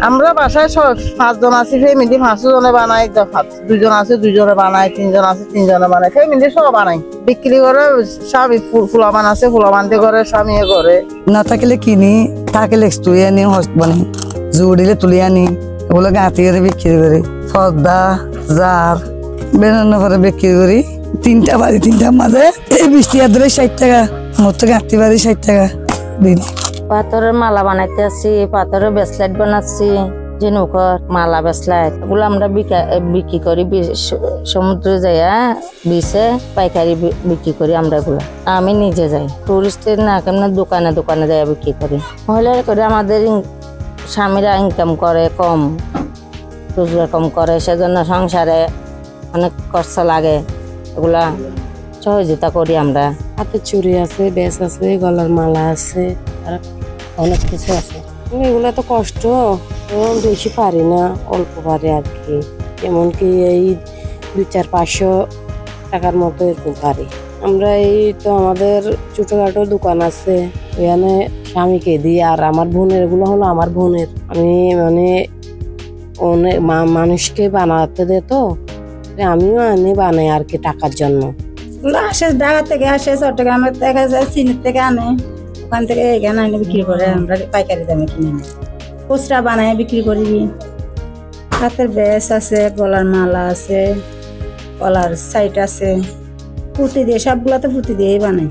আমরা বাসায় 5 জন আছি, ফ্যামিলি 5 জনে বানাই, 2 জন আছে 2 জনে বানাই, 3 জন আছে 3 জনে বানাই, ফ্যামিলি সব বানাই। বিক্রি করে স্বামী ফুলাবান আছে, ফুলাবানতে করে স্বামী করে। না থাকলে কিনি, থাকলে তুই আনি বানাই, জোর দিলে তুলি আনি, ওগুলো গাঁতি করে বিক্রি করি। পর্দা জার বেনানো করে বিক্রি করি। 3টা বাড়ি, 3টার মাঝে 20 টাকা ধরে 60 টাকা, মোট তো গাঁতি বাড়ি 60 টাকা দিন। পাথরের মালা বানাইতে আসছি, পাথরের ব্রেসলেট বানাচ্ছি, ঝিনুকের মালা ব্রেসলেট, এগুলো আমরা বিক্রি করি সমুদ্রে যাইয়া বিচে পাইকারি বিক্রি করি আমরা এগুলো। আমি নিজে যাই, টুরিস্টের না কেমন দোকানে দোকানে যাইয়া বিক্রি করি। মহিলারা করে আমাদের স্বামীরা ইনকাম করে কম, রোজগার কম করে, সেজন্য সংসারে অনেক খরচা লাগে, এগুলা সহযোগিতা করি আমরা। হাতে চুড়ি আছে, বেশ আছে, গলার মালা আছে, আর অনেক কিছু আছে। এগুলো তো কষ্ট, বেশি পারি না, অল্প পারি আর কি। এমনকি এই 200-500 টাকার মতো এরকম পারি। আমরা এই তো আমাদের ছোটখাটো দোকান আছে, ওখানে স্বামীকে দিই। আর আমার বোনের, এগুলো হলো আমার বোনের। আমি মানে অনেক মানুষকে বানাতে দে, তো আমিও আনি বানাই আর কি টাকার জন্য। আসে ঢাকা থেকে আসে, চট্টগ্রামের থেকে যায়, চিনির থেকে আনে, ওখান থেকে এখানে আনে বিক্রি করে, আমরা পাইকারি দামে কিনে নিই। খুচরা বানাই বিক্রি করি। হাতের বেশ আছে, গলার মালা আছে, গলার সাইট আছে, পুঁতি দিয়ে, সবগুলো তো পুঁতি দিয়েই বানাই।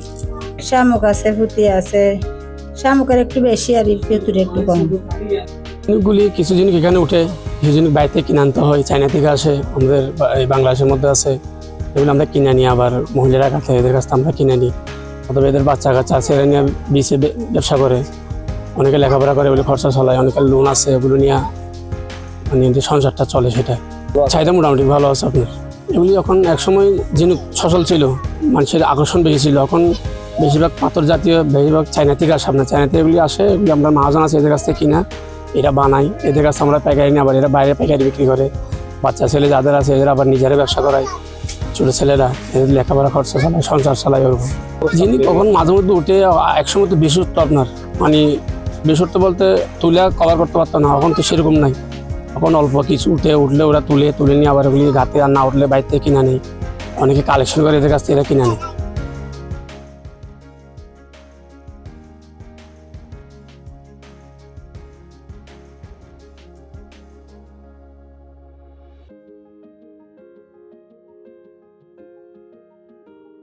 শামুক আছে, পুঁতি আছে, শামুকের একটু বেশি আর পেতুরে একটু কম। জিনিসগুলি কিছু জিনিস এখানে উঠে, কিছু জিনিস বাইরে কিনে আনতে হয়, চায়না থেকে আসে, আমাদের এই বাংলাদেশের মধ্যে আছে, এগুলো আমরা কিনে নিই। আবার মহিলারা কাছে, এদের কাছ থেকে আমরা কিনে নিই। অথবা এদের বাচ্চা কাচ্চা আছে, এরা নিয়ে বিচে ব্যবসা করে, অনেকে লেখাপড়া করে, ওগুলো খরচা চলায়, অনেকের লোন আছে, ওগুলো নিয়ে মানে সংসারটা চলে। সেটা চাহিদা মোটামুটি ভালো আছে আপনার। এগুলি এখন একসময় জিনিস সচল ছিল, মানুষের আকর্ষণ বেশি ছিল। এখন বেশিরভাগ পাথর জাতীয়, বেশিরভাগ চায়না থেকে আসে, আপনার চায়না থেকে এগুলি আসে, এগুলি আমরা মহাজন আছে এদের কাছ থেকে কিনা, এরা বানাই, এদের কাছে আমরা পাইকারি নিয়ে, আবার এরা বাইরে পাইকারি বিক্রি করে। বাচ্চা ছেলে যাদের আছে এরা আবার নিজেরা ব্যবসা করায়, ছোটো ছেলেরা এদের লেখাপড়া খরচা চালায়, সংসার চালায়। ওরকম জিনিস কখন মাঝে মধ্যে উঠে, একসময় তো বেশি উঠতো আপনার, মানে বেশি উঠতে বলতে তুলে কভার করতে পারতো না, এখন তো সেরকম নাই। এখন অল্প কিছু উঠলে ওরা তুলে নিয়ে আবার ওগুলি গাতে, আর না উঠলে বাইরে থেকে কিনা নেই, অনেকে কালেকশন করে এদের কাছ থেকে এরা কিনা নেই।